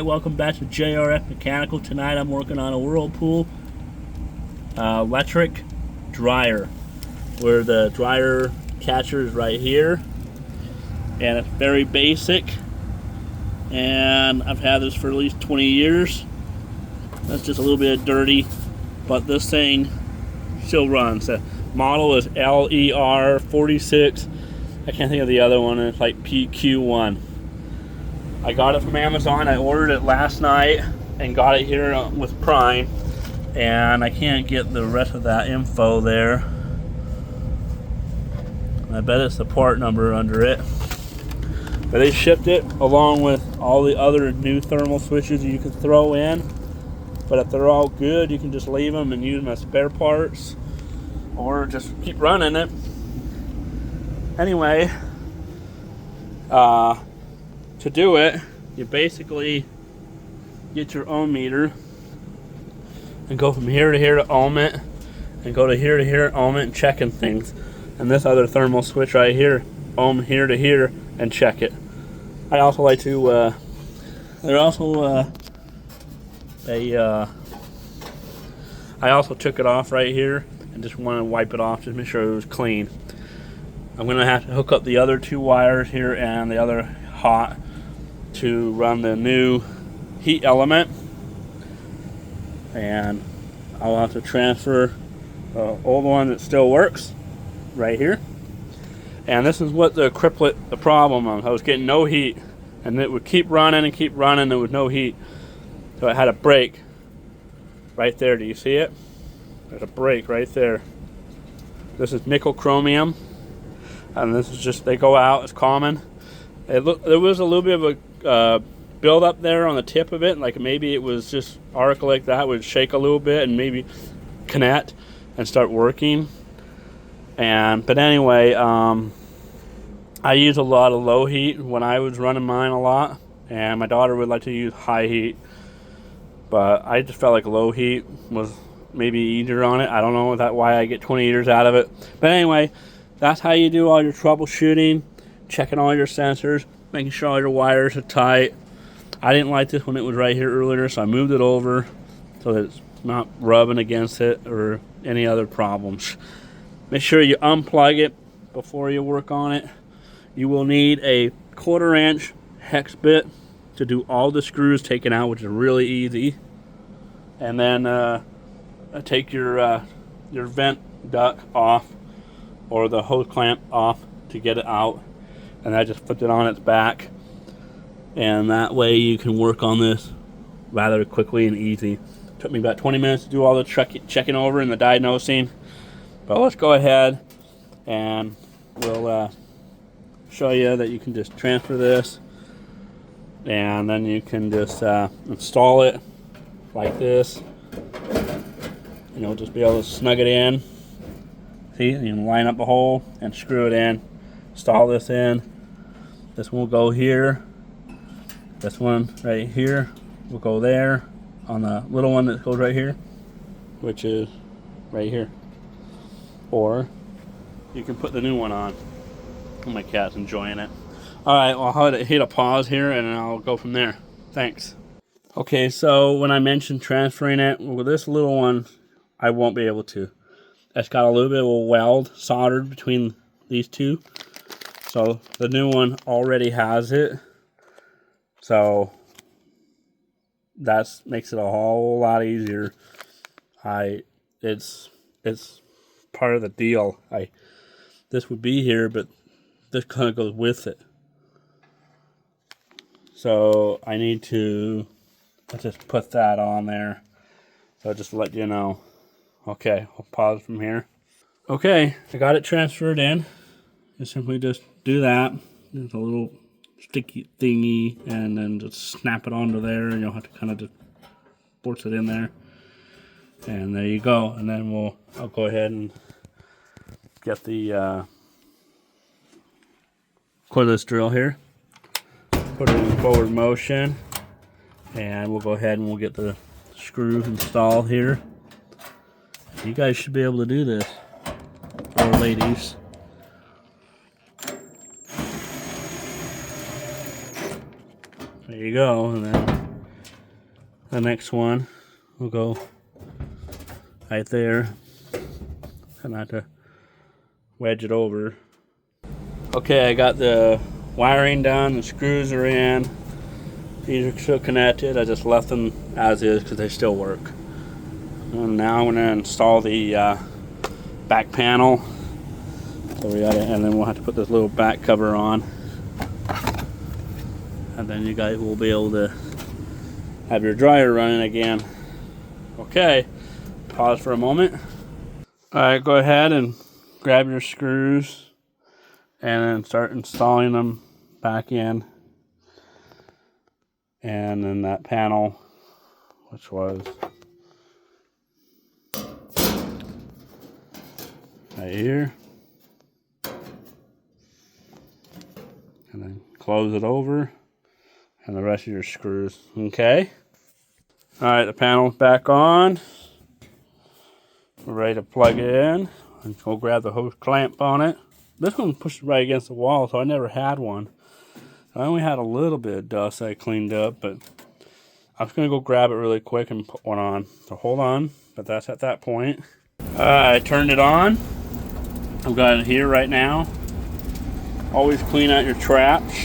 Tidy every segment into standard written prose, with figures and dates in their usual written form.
Alright, welcome back to JRF Mechanical. Tonight I'm working on a whirlpool electric dryer, where the dryer catcher is right here, and it's very basic, and I've had this for at least 20 years. That's just a little bit dirty, but this thing still runs. The model is LER 46. I can't think of the other one. It's like PQ1. I got it from Amazon. I ordered it last night and got it here with Prime, and I can't get the rest of that info there. I bet it's the part number under it. But they shipped it along with all the other new thermal switches you can throw in. But if they're all good, you can just leave them and use them as spare parts, or just keep running it. Anyway, to do it, you basically get your ohm meter and go from here to here to ohm it, and go to here ohm it, and checking things. And this other thermal switch right here, ohm here to here and check it. I also like to, I also took it off right here and just want to wipe it off, just make sure it was clean. I'm going to have to hook up the other two wires here and the other hot to run the new heat element, and I'll have to transfer the old one that still works right here. And this is what the problem was. I was getting no heat, and it would keep running and keep running. There was no heat, so I had a break right there. Do you see it? There's a break right there. This is nickel chromium, and this is just, they go out. It's common. There was a little bit of a build up there on the tip of it, like maybe it was just arc like that, would shake a little bit and maybe connect and start working. But anyway, I use a lot of low heat when I was running mine a lot, and my daughter would like to use high heat, but I just felt like low heat was maybe easier on it. I don't know why I get 20 years out of it. But anyway, that's how you do all your troubleshooting, checking all your sensors, making sure all your wires are tight. I didn't like this when it was right here earlier, so I moved it over so that it's not rubbing against it or any other problems. Make sure you unplug it before you work on it. You will need a 1/4 inch hex bit to do all the screws taken out, which is really easy. And then take your vent duct off, or the hose clamp off, to get it out. And I just flipped it on its back, and that way you can work on this rather quickly and easy. Took me about 20 minutes to do all the checking over and the diagnosing, but let's go ahead and we'll show you that you can just transfer this, and then you can just install it like this, and you'll just be able to snug it in. See, you can line up a hole and screw it in, install this in. This one will go here. This one right here will go there on the little one that goes right here, which is right here. Or you can put the new one on. Oh, my cat's enjoying it. Alright, well, I'll hit a pause here and I'll go from there. Thanks. Okay, so when I mentioned transferring it, with this little one, I won't be able to. It's got a little bit of a weld soldered between these two. So the new one already has it, so that makes it a whole lot easier. It's part of the deal. This would be here, but this kind of goes with it. So I need to just put that on there. So just to let you know. Okay, I'll pause from here. Okay, I got it transferred in. You simply just do that. There's a little sticky thingy, and then just snap it onto there, and you'll have to kind of just force it in there. And there you go. And then I'll go ahead and get the cordless drill here. Put it in forward motion, and we'll go ahead and we'll get the screws installed here. You guys should be able to do this, or ladies. There you go, and then The next one will go right there. And I have to wedge it over. Okay, I got the wiring done, the screws are in. These are still connected. I just left them as is because they still work. And now I'm going to install the back panel. So we got it, and then we'll have to put this little back cover on. And then you guys will be able to have your dryer running again. Okay, pause for a moment. Alright, go ahead and grab your screws and then start installing them back in. And then that panel, which was right here. And then close it over. And the rest of your screws. Okay. Alright, the panel's back on. We're ready to plug it in. And go grab the hose clamp on it. This one pushed right against the wall, so I never had one. I only had a little bit of dust I cleaned up, but I was going to go grab it really quick and put one on. So hold on, but that's at that point. I turned it on. I've got it here right now. Always clean out your traps.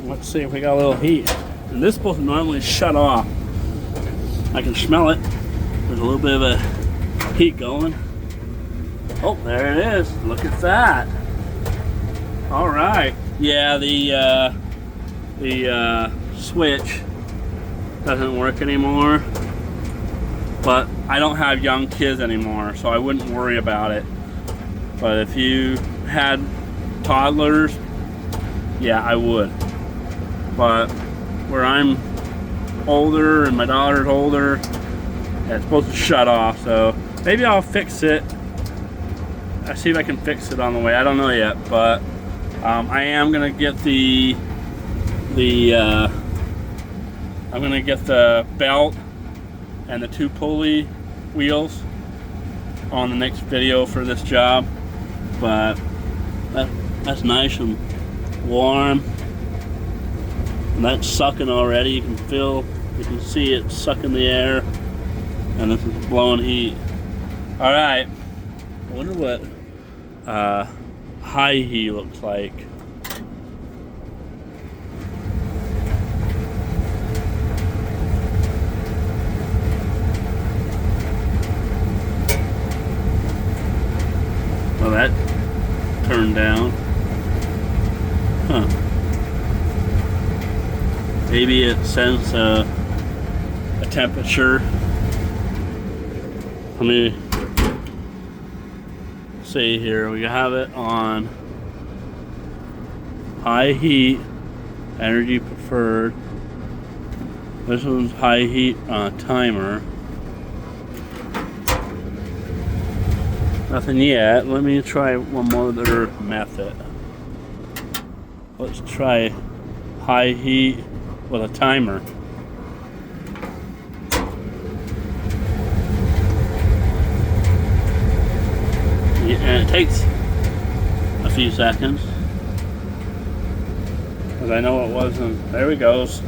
Let's see if we got a little heat. And this is supposed to normally shut off. I can smell it. There's a little bit of a heat going. Oh, there it is. Look at that. All right. Yeah, the switch doesn't work anymore. But I don't have young kids anymore, so I wouldn't worry about it. But if you had toddlers, yeah, I would. But where I'm older and my daughter's older, yeah, it's supposed to shut off. So maybe I'll fix it. I'll see if I can fix it on the way. I don't know yet, but I am gonna get I'm gonna get the belt and the 2 pulley wheels on the next video for this job. But that's nice and warm. And that's sucking already. You can see it sucking the air, and this is blowing heat. All right. I wonder what high heat looks like. Well, that turned down. Huh. Maybe it sends a temperature. Let me see here. We have it on high heat, energy preferred. This one's high heat timer. Nothing yet. Let me try one more other method. Let's try high heat with a timer. Yeah, and it takes a few seconds, because I know it wasn't. There it goes.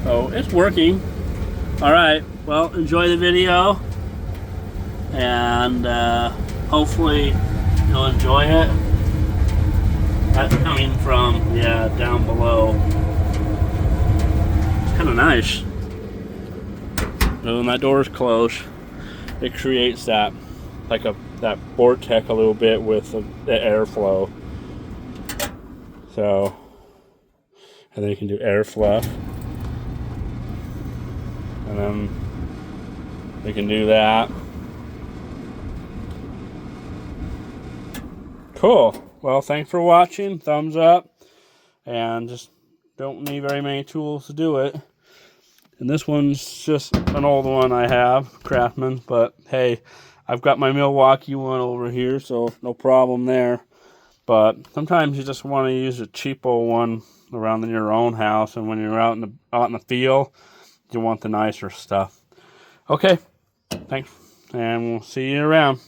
So it's working. Alright, well, enjoy the video, and hopefully you'll enjoy it. That's coming from, yeah, down below. It's kind of nice. When that door is closed, it creates that, like that vortex a little bit with the airflow. So, and then you can do air fluff. And then we can do that. Cool. Well, thanks for watching. Thumbs up. And just don't need very many tools to do it. And this one's just an old one I have, Craftsman. But hey, I've got my Milwaukee one over here, so no problem there. But sometimes you just want to use a cheapo one around in your own house, and when you're out in the field, you want the nicer stuff. Okay, thanks, and we'll see you around.